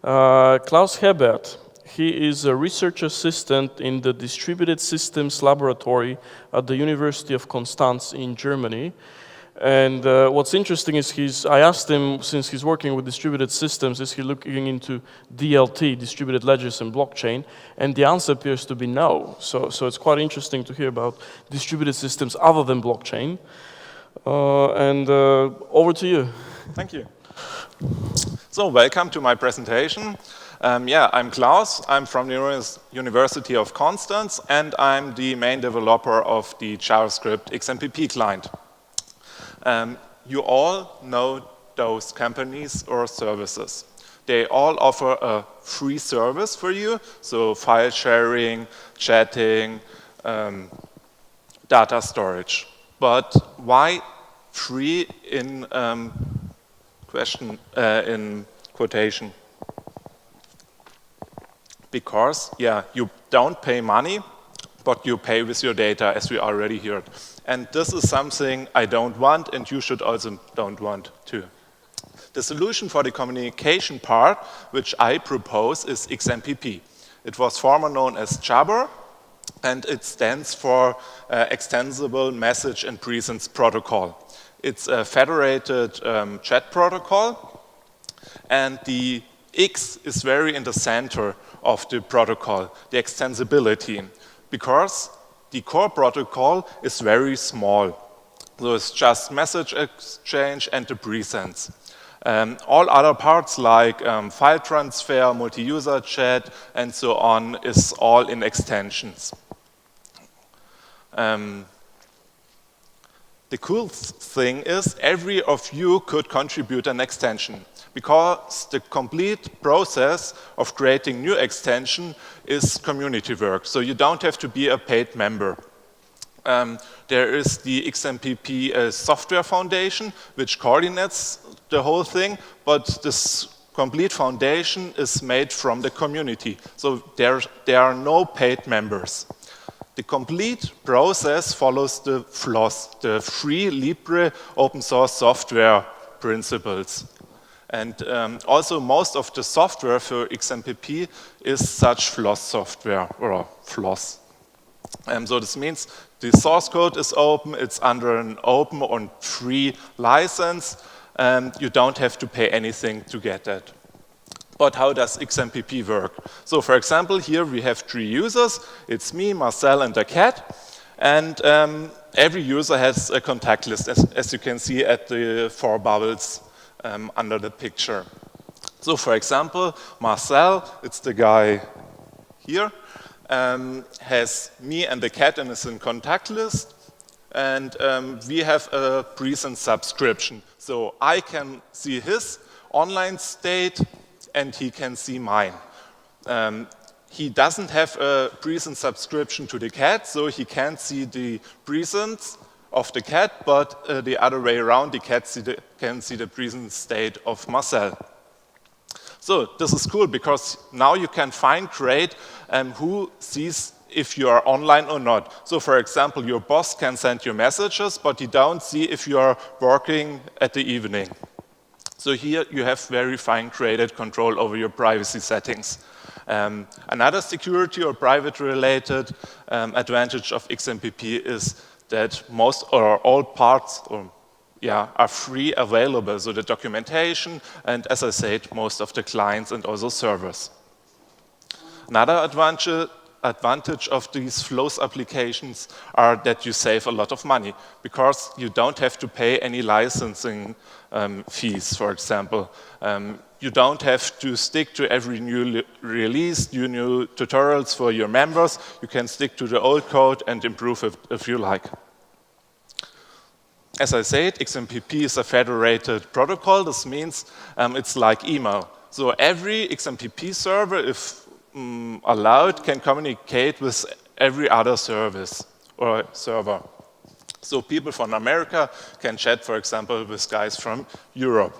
Klaus Herberth. He is a research assistant in the Distributed Systems Laboratory at the University of Constance in Germany. And what's interesting is I asked him, since he's working with distributed systems, is he looking into DLT, distributed ledgers and blockchain? And the answer appears to be no. So it's quite interesting to hear about distributed systems other than blockchain. Over to you. Thank you. So welcome to my presentation. I'm Klaus. I'm from the University of Constance, and I'm the main developer of the JavaScript XMPP client. You all know those companies or services. They all offer a free service for you, so file sharing, chatting, data storage. But why free in quotation? Because, you don't pay money, but you pay with your data, as we already heard. And this is something I don't want, and you should also don't want too. The solution for the communication part, which I propose, is XMPP. It was formerly known as Jabber, and it stands for Extensible Message and Presence Protocol. It's a federated chat protocol, and the X is very in the center of the protocol, the extensibility, because the core protocol is very small. So it's just message exchange and the presence. All other parts like file transfer, multi-user chat, and so on is all in extensions. The cool thing is every of you could contribute an extension, because the complete process of creating new extension is community work, so you don't have to be a paid member. There is the XMPP software foundation, which coordinates the whole thing, but this complete foundation is made from the community, so there are no paid members. The complete process follows the FLOSS, the free Libre open source software principles. And also most of the software for XMPP is such FLOSS software, or FLOSS. So this means the source code is open, it's under an open and free license, and you don't have to pay anything to get that. But how does XMPP work? So for example, here we have 3 users. It's me, Marcel, and a cat. And every user has a contact list, as you can see at the 4 bubbles under the picture. So for example, Marcel, it's the guy here, has me and the cat and is in contact list. And we have a present subscription. So I can see his online state, and he can see mine. He doesn't have a present subscription to the cat, so he can't see the presence of the cat, but the other way around, the cat can see the present state of Marcel. So this is cool, because now you can fine grade who sees if you are online or not. So for example, your boss can send you messages, but you don't see if you are working at the evening. So here you have very fine-grained control over your privacy settings. Another security or private-related advantage of XMPP is that most or all parts are free available, so the documentation and, as I said, most of the clients and also servers. Another advantage of these FLOSS applications are that you save a lot of money, because you don't have to pay any licensing fees, for example. You don't have to stick to every new release, new tutorials for your members. You can stick to the old code and improve it if you like. As I said, XMPP is a federated protocol. This means it's like email. So every XMPP server, if allowed, can communicate with every other service or server. So people from America can chat, for example, with guys from Europe.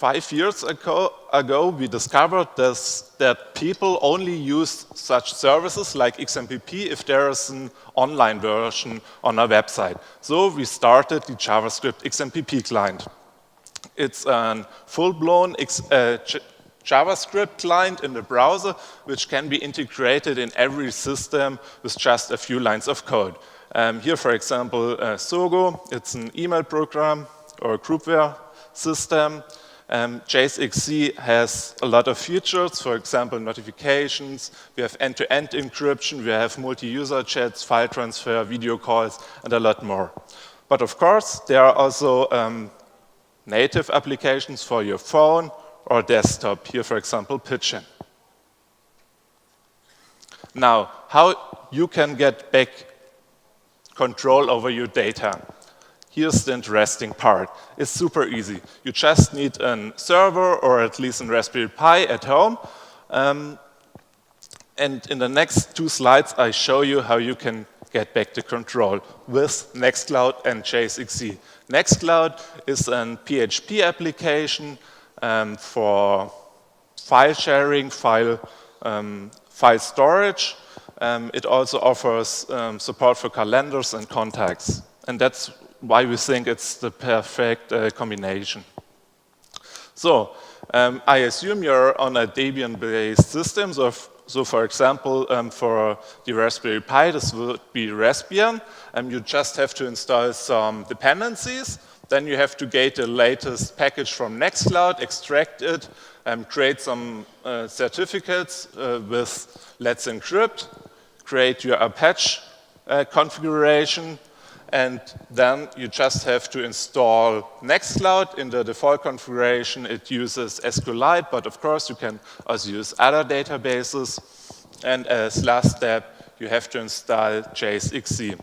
5 years ago, we discovered that people only use such services like XMPP if there is an online version on our website. So we started the JavaScript XMPP client. It's a full-blown JavaScript client in the browser, which can be integrated in every system with just a few lines of code. Here, for example, Sogo, it's an email program or a groupware system. JSXC has a lot of features, for example, notifications. We have end-to-end encryption. We have multi-user chats, file transfer, video calls, and a lot more. But of course, there are also native applications for your phone or desktop. Here, for example, Pigeon. Now, how you can get back control over your data. Here's the interesting part. It's super easy. You just need a server or at least a Raspberry Pi at home. And in the next 2 slides, I show you how you can get back the control with Nextcloud and JSXC. Nextcloud is a PHP application for file sharing, file storage. It also offers support for calendars and contacts. And that's why we think it's the perfect combination. So I assume you're on a Debian-based system. So for example, for the Raspberry Pi, this would be Raspbian. You just have to install some dependencies. Then you have to get the latest package from Nextcloud, extract it, create some certificates with Let's Encrypt, create your Apache configuration, and then you just have to install Nextcloud. In the default configuration, it uses SQLite, but of course you can also use other databases. And as last step, you have to install JSXC.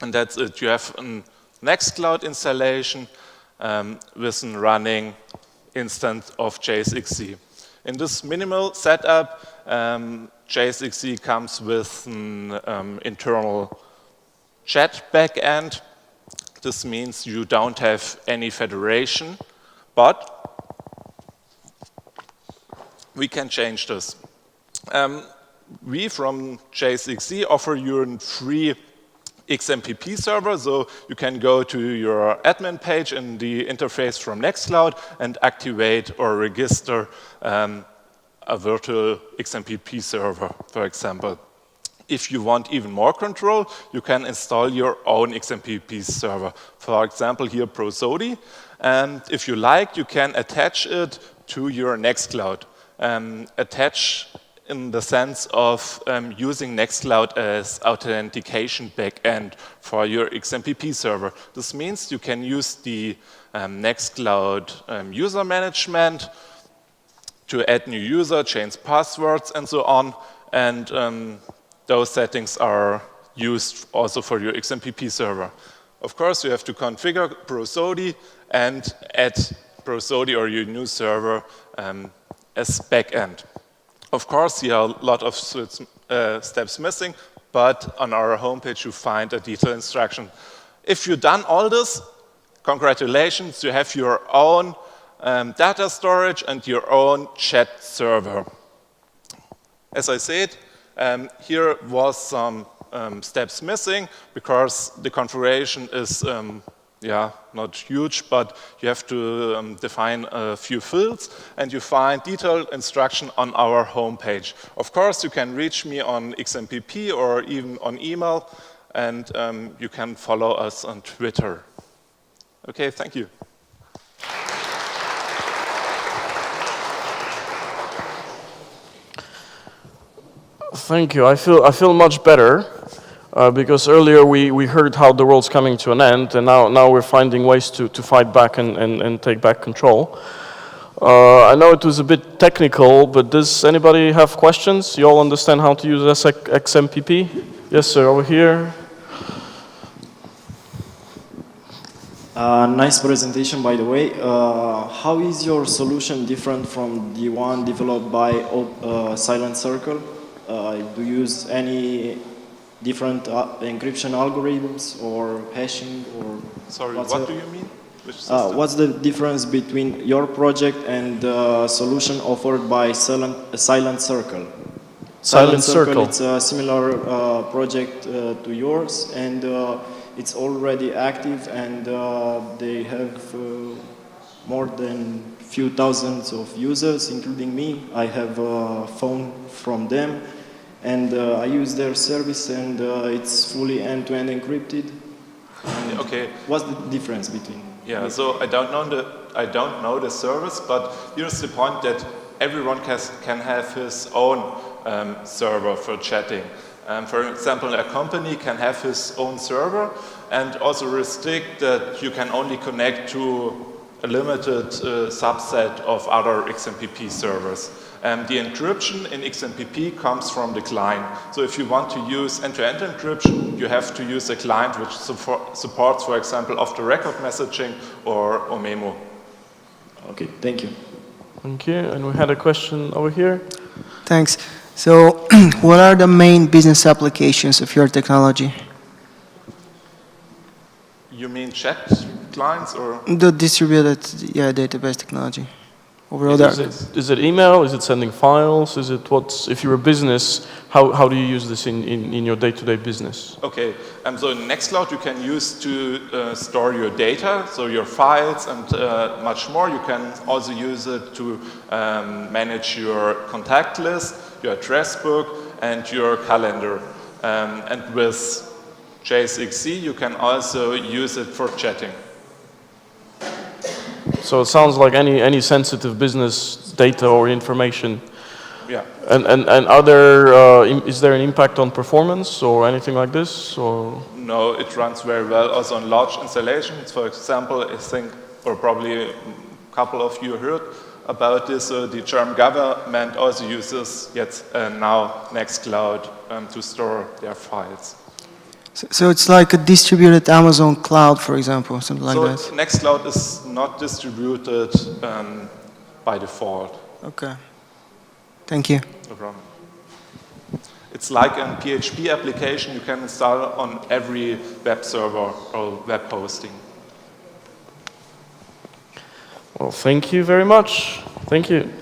And that's it. You have a Nextcloud installation with a running instance of JSXC. In this minimal setup, JSXC comes with an internal chat backend. This means you don't have any federation, but we can change this. We from JSXC offer you a free XMPP server, so you can go to your admin page in the interface from Nextcloud and activate or register a virtual XMPP server, for example. If you want even more control, you can install your own XMPP server. For example, here Prosody. And if you like, you can attach it to your Nextcloud. Attach in the sense of using Nextcloud as authentication backend for your XMPP server. This means you can use the Nextcloud user management to add new user, change passwords, and so on. And those settings are used also for your XMPP server. Of course, you have to configure Prosody and add Prosody or your new server as backend. Of course, here are a lot of steps missing, but on our homepage you find a detailed instruction. If you've done all this, congratulations, you have your own data storage and your own chat server. As I said, here was some steps missing because the configuration is not huge, but you have to define a few fields, and you find detailed instruction on our homepage. Of course, you can reach me on XMPP or even on email, and you can follow us on Twitter. Okay, thank you. Thank you. I feel much better because earlier we heard how the world's coming to an end, and now we're finding ways to fight back and take back control. I know it was a bit technical, but does anybody have questions? You all understand how to use XMPP? Yes, sir, over here. Nice presentation, by the way. How is your solution different from the one developed by Silent Circle? Do you use any different encryption algorithms or hashing or? Sorry, what do you mean? Which system? What's the difference between your project and the solution offered by Silent Circle? Silent Circle. It's a similar project to yours, and it's already active, and they have more than few thousands of users, including me. I have a phone from them, and I use their service, and it's fully end-to-end encrypted. And okay. What's the difference between? Yeah, so I don't know the service, but here's the point that everyone can have his own server for chatting. For example, a company can have his own server and also restrict that you can only connect to a limited subset of other XMPP servers. The encryption in XMPP comes from the client. So if you want to use end-to-end encryption, you have to use a client which supports, for example, off-the-record messaging or Memo. Okay, thank you. Thank you. And we had a question over here. Thanks. So what are the main business applications of your technology? You mean chat clients or? The distributed database technology. Overall, Is it email? Is it sending files? Is it what's, if you're a business, how do you use this in your day-to-day business? Okay, so in Nextcloud you can use to store your data, so your files and much more. You can also use it to manage your contact list, your address book, and your calendar. And with JSXC you can also use it for chatting. So it sounds like any sensitive business data or information. Yeah. And are there, is there an impact on performance or anything like this? Or? No, it runs very well also on large installations. For example, I think, or probably a couple of you heard about this, the German government also uses now Nextcloud to store their files. So it's like a distributed Amazon cloud, for example, something like that? So Nextcloud is not distributed by default. Okay. Thank you. No problem. It's like a PHP application you can install on every web server or web hosting. Well, thank you very much. Thank you.